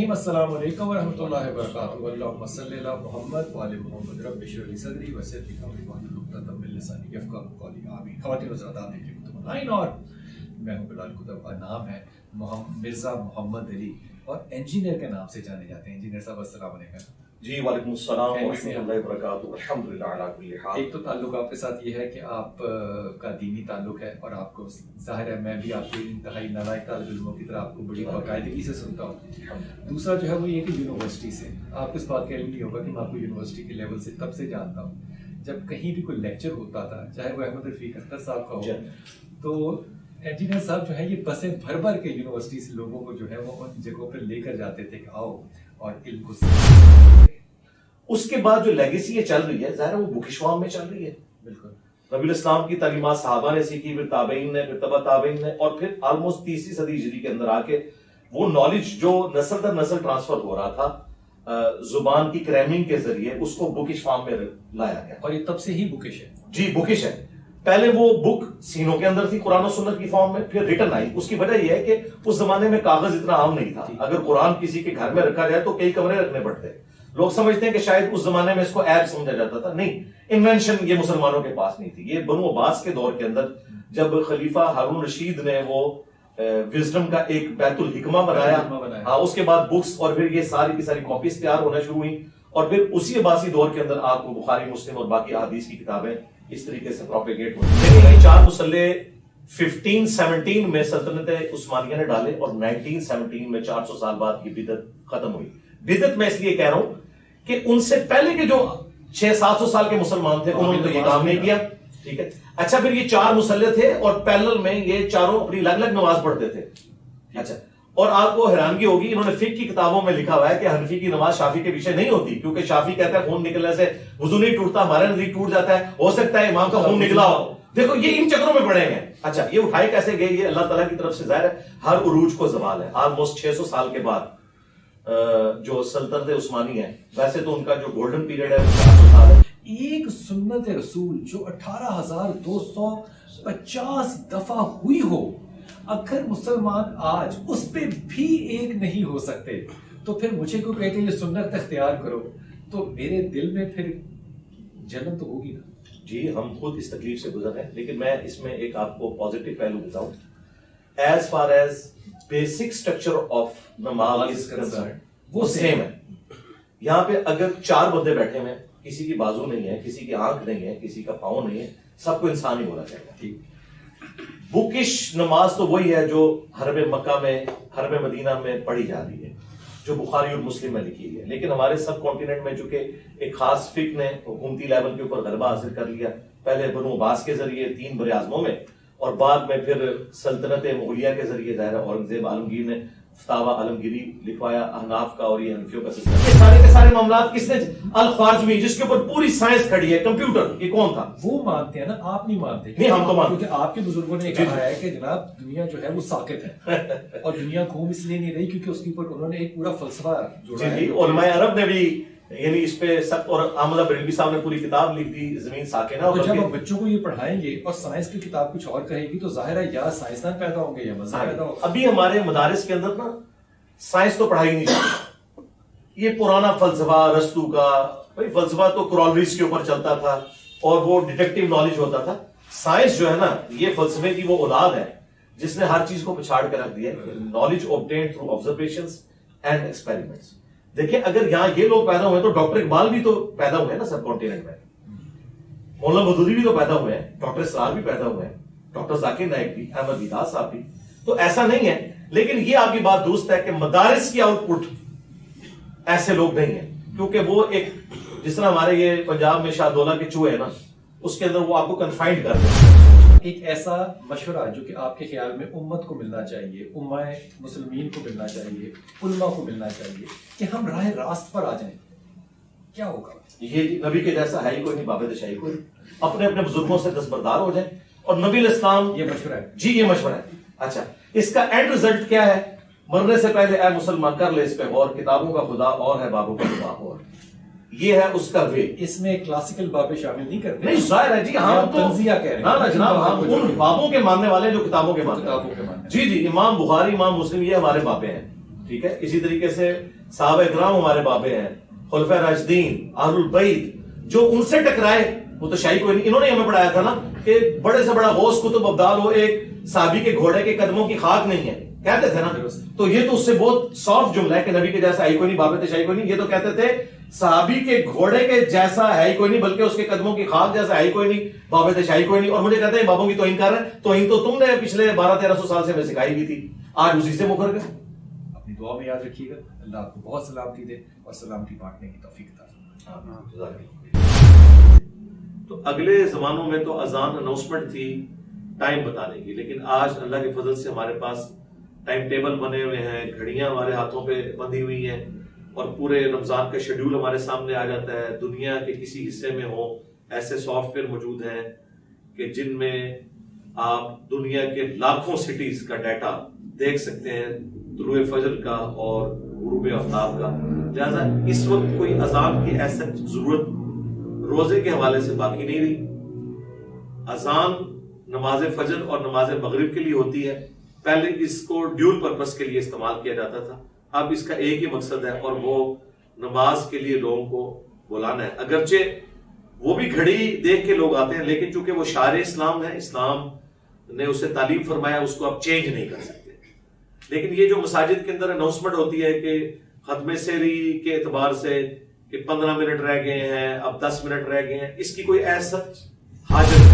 الرحیم السلام علیکم ورحمۃ اللہ وبرکاتہ اللہم صلی علی محمد وعلی محمد رب اشرح لی صدری ویسر لی امری واحلل عقدۃ من لسانی یفقہوا قولی آمین۔ خواتین و حضرات، آپ دیکھ رہے ہیں کتب آن لائن اور میں ہوں بلال کتب کا نام ہے مرزا محمد علی اور انجینئر کے نام سے جانے جاتے ہیں۔ انجینئر صاحب السلام علیکم۔ جی وعلیکم السلام ورحمۃ اللہ وبرکاتہ۔ الحمدللہ علی کل حال۔ ایک تو تعلق آپ کے ساتھ یہ ہے کہ آپ کا دینی تعلق ہے اور آپ کو ظاہر ہے میں بھی آپ کے انتہائی نالائق طالب علموں کی طرح آپ کو بڑی باقاعدگی سے سنتا ہوں۔ دوسرا جو ہے وہ یہ کہ یونیورسٹی سے آپ کو اس بات کا علم نہیں ہوگا کہ میں آپ کو یونیورسٹی کے لیول سے تب سے جانتا ہوں جب کہیں بھی کوئی لیکچر ہوتا تھا، چاہے وہ احمد رفیق اختر صاحب کا ہو، تو انجینئر صاحب جو ہے یہ بسیں بھر بھر کے یونیورسٹی سے لوگوں کو جو ہے وہ ان جگہوں پہ لے کر جاتے تھے کہ آؤ اور علم کو سیکھو۔ اس کے بعد جو لیگیسی چل رہی ہے ظاہر ہے وہ بکشوام میں چل رہی ہے۔ بالکل نبی الاسلام کی تعلیمات صحابہ نے سیکھی، پھر تابعین نے، پھر تبع تابعین نے، اور پھر آلموسٹ 30ویں صدی ہجری کے اندر آ کے وہ نالج جو نسل در نسل ٹرانسفر ہو رہا تھا زبان کی کریمنگ کے ذریعے، اس کو بکش فارم میں لایا گیا، اور یہ تب سے ہی بکش ہے۔ جی بکش ہے۔ پہلے وہ بک سینوں کے اندر تھی قرآن و سنت کی فارم میں، پھر ریٹن آئی۔ اس کی وجہ یہ ہے کہ اس زمانے میں کاغذ اتنا عام نہیں تھا، اگر قرآن کسی کے گھر میں رکھا جائے تو کئی کمرے رکھنے پڑتے۔ لوگ سمجھتے ہیں کہ شاید اس زمانے میں اس کو عیب سمجھا جاتا تھا، نہیں، انوینشن یہ مسلمانوں کے پاس نہیں تھی۔ یہ بنو عباس کے دور کے اندر جب خلیفہ ہارون رشید نے وہ وزڈم کا ایک بیت الحکمہ بنایا، اس کے بعد بکس اور پھر یہ ساری کی ساری کاپیز تیار ہونا شروع ہوئی، اور پھر اسی عباسی دور کے اندر آپ کو بخاری، مسلم اور باقی احادیث کی کتابیں اس طریقے سے پروپیگیٹ ہوئی۔ لیکن یہ چار مسلح 1517 میں سلطنت عثمانیہ نے ڈالے اور 1917 میں 400 سال بعد یہ بدعت ختم ہوئی۔ بدعت میں اس لیے کہہ رہا ہوں کہ ان سے پہلے کے جو 600-700 سال کے مسلمان تھے انہوں نے تو یہ کام نہیں کیا، ٹھیک ہے۔ اچھا، پھر یہ چار مسلح تھے اور پیرلل میں یہ چاروں اپنی الگ الگ نماز پڑھتے تھے۔ اچھا، اور آپ کو حیرانگی ہوگی، انہوں نے فقہ کی کتابوں میں لکھا ہوا ہے کہ حنفی کی نماز شافی کے پیچھے نہیں ہوتی، کیونکہ شافی کہتا ہے خون نکلنے سے وضو نہیں ٹوٹتا، ہمارے نزدیک ٹوٹ جاتا ہے، ہو سکتا ہے امام کا خون نکلا ہو۔ دیکھو یہ ان چکروں میں پڑے ہیں۔ اچھا، یہ اٹھائے کیسے گئے؟ یہ اللہ تعالیٰ کی طرف سے ظاہر ہے ہر عروج کو زوال ہے۔ آلموسٹ 600 سال کے بعد جو سلطنت عثمانی ہے، ویسے تو ان کا جو گولڈن پیریڈ ہے 400 سال ہے۔ ایک سنت رسول جو 18,250 دفعہ ہوئی ہو، اگر مسلمان آج اس پہ بھی ایک نہیں ہو سکتے تو پھر مجھے کو کہتے یہ سنت اختیار کرو، تو میرے دل میں پھر جلن تو ہوگی نا۔ جی ہم خود اس تکلیف سے گزر رہے ہیں، لیکن میں اس میں ایک آپ کو پازیٹیو پہلو بتاؤں۔ As far as basic structure of نماز از کنسرنڈ وہ سیم ہے۔ یہاں پہ اگر 4 بندے بیٹھے ہوئے ہیں، کسی کی بازو نہیں ہے، کسی کی آنکھ نہیں ہے، کسی کا پاؤں نہیں ہے، سب کو انسان ہی ہونا چاہیے، ٹھیک۔ بکش نماز تو وہی ہے جو حرم مکہ میں، حرم مدینہ میں پڑھی جا رہی ہے، جو بخاری اور مسلم میں لکھی ہے۔ لیکن ہمارے سب کانٹیننٹ میں چونکہ ایک خاص فقہ نے حکومتی لیول کے اوپر غلبہ حاصل کر لیا، پہلے بنو عباس کے ذریعے 3 بر اعظموں میں، اور بعد میں پھر سلطنت مغلیہ کے ذریعے ظاہر اورنگزیب عالمگیر نے فتاوی عالمگیری لکھوایا احناف کا اور یہ حنفیوں کا سلسلہ۔ یہ سارے کے سارے معاملات کس نے؟ الخوارزمی، جس کے اوپر پوری سائنس کھڑی ہے، کمپیوٹر، یہ کون تھا؟ وہ مانتے ہیں نا، آپ نہیں مانتے؟ نہیں، ہم تو مانتے، کیونکہ آپ کے بزرگوں نے کہا ہے کہ جناب دنیا جو ہے وہ ساکت ہے، اور دنیا گھوم اس لیے نہیں رہی کیونکہ اس کے اوپر انہوں نے ایک پورا فلسفہ جوڑا ہے۔ علماء عرب نے بھی یعنی اس پہ سخت، اور احمد بریلوی صاحب نے پوری کتاب لکھ دی زمین ساکنہ۔ تو جب بچوں کو یہ پڑھائیں گے اور سائنس کی کتاب کچھ اور کہے گی تو ظاہر ہے یا سائنسدان پیدا ہوں گے یا مذہب پیدا ہوگا۔ ابھی ہمارے مدارس کے اندر نا سائنس تو پڑھائی نہیں جاتی، یہ پرانا فلسفہ ارسطو کا، بھائی فلسفہ تو کرالریز کے اوپر چلتا تھا اور وہ ڈیٹیکٹیو نالج ہوتا تھا۔ سائنس جو ہے نا یہ فلسفے کی وہ اولاد ہے جس نے ہر چیز کو پچھاڑ کے رکھ دیا ہے، knowledge obtained through observations and experiments۔ دیکھیں اگر یہاں یہ لوگ پیدا ہوئے تو ڈاکٹر اقبال بھی تو پیدا ہوئے ہیں نا سب کانٹیننٹ میں، مولانا مودودی بھی تو پیدا ہوئے ہیں، ڈاکٹر اسرار بھی پیدا ہوئے ہیں، ڈاکٹر ذاکر نائک بھی، احمد دیدار صاحب بھی، تو ایسا نہیں ہے۔ لیکن یہ آپ کی بات درست ہے کہ مدارس کی آؤٹ پٹ ایسے لوگ نہیں ہیں، کیونکہ وہ ایک جس طرح ہمارے یہ پنجاب میں شاہ دولہ کے چوہے ہیں نا، اس کے اندر وہ آپ کو کنفائنڈ کر دیں۔ ایک ایسا مشورہ جو کہ آپ کے خیال میں امت کو ملنا چاہیے، امہ مسلمین کو ملنا چاہیے، علماء کو ملنا چاہیے کہ ہم راہ راست پر آ جائیں، کیا ہوگا؟ یہ نبی کے جیسا ہے ہی کوئی نہیں، بابد شاہی کوئی، اپنے اپنے بزرگوں سے دستبردار ہو جائیں، اور نبی علیہ السلام، یہ مشورہ ہے جی یہ مشورہ ہے۔ اچھا، اس کا اینڈ ریزلٹ کیا ہے؟ مرنے سے پہلے اے مسلمان کر لے اس پہ غور، کتابوں کا خدا اور ہے بابوں کا خدا اور، یہ ہے اس کا وے۔ اس میں کلاسیکل بابیں شامل نہیں کرتے؟ نہیں ظاہر ہے جی، ہم تو تنزیہ کہہ رہے ہیں نا جناب، ہم ان بابوں کے ماننے والے جو کتابوں کے ماننے والے۔ جی جی، امام بخاری، امام مسلم، یہ ہمارے بابے ہیں، ٹھیک ہے. اسی طریقے سے صحابہ کرام ہمارے بابے ہیں, خلفائے راشدین, اہل البیت, جو ان سے ٹکرائے وہ تو شاہی کوئی نہیں. انہوں نے ہمیں پڑھایا تھا نا کہ بڑے سے بڑا غوث قطب ابدال ہو, ایک صحابی کے گھوڑے کے قدموں کی خاک نہیں ہے, کہتے تھے نا. تو یہ تو اس سے بہت سافٹ جملہ ہے کہ نبی کے جیسا ہے کوئی نہیں, بابے تھے شاہی کوئی نہیں. یہ تو کہتے تھے صحابی کے گھوڑے کے جیسا ہے کوئی نہیں, بلکہ اس کے قدموں کی خاک جیسا ہے کوئی نہیں, بابے تھے شاہی کوئی نہیں. اور مجھے کہتے ہیں بابوں کی توہین کر رہے ہیں. توہین تو تم نے پچھلے 1200-1300 سال سے ہمیں سکھائی بھی تھی, آج اسی سے مکر گئے. اپنی دعا میں یاد رکھیے گا. اللہ آپ کو بہت سلامتی دے اور سلامتی بانٹنے کی توفیق عطا فرمائے. تو اگلے زمانوں میں تو اذان اناؤنسمنٹ تھی ٹائم بتانے کی, لیکن آج اللہ کے فضل سے ہمارے پاس ٹائم ٹیبل بنے ہوئے ہیں, گھڑیاں ہمارے ہاتھوں پہ بندھی ہوئی ہیں, اور پورے رمضان کا شیڈیول ہمارے سامنے آ جاتا ہے. دنیا کے کسی حصے میں ہو ایسے سافٹ ویئر موجود ہیں کہ جن میں آپ دنیا کے لاکھوں سٹیز کا ڈیٹا دیکھ سکتے ہیں, طلوع فجر کا اور غروب آفتاب کا. لہذا اس وقت کوئی اذان کی ایسا ضرورت روزے کے حوالے سے باقی نہیں رہی. اذان نماز فجر اور نماز مغرب کے لیے ہوتی ہے. پہلے اس کو ڈیول پرپس کے لیے استعمال کیا جاتا تھا, اب اس کا ایک ہی مقصد ہے اور وہ نماز کے لیے لوگوں کو بلانا ہے. اگرچہ وہ بھی گھڑی دیکھ کے لوگ آتے ہیں, لیکن چونکہ وہ شعار اسلام ہے, اسلام نے اسے تعلیم فرمایا, اس کو آپ چینج نہیں کر سکتے. لیکن یہ جو مساجد کے اندر اناؤنسمنٹ ہوتی ہے کہ ختم سحری کے اعتبار سے کہ 15 منٹ رہ گئے ہیں, اب 10 منٹ رہ گئے ہیں, اس کی کوئی ایسا حاجت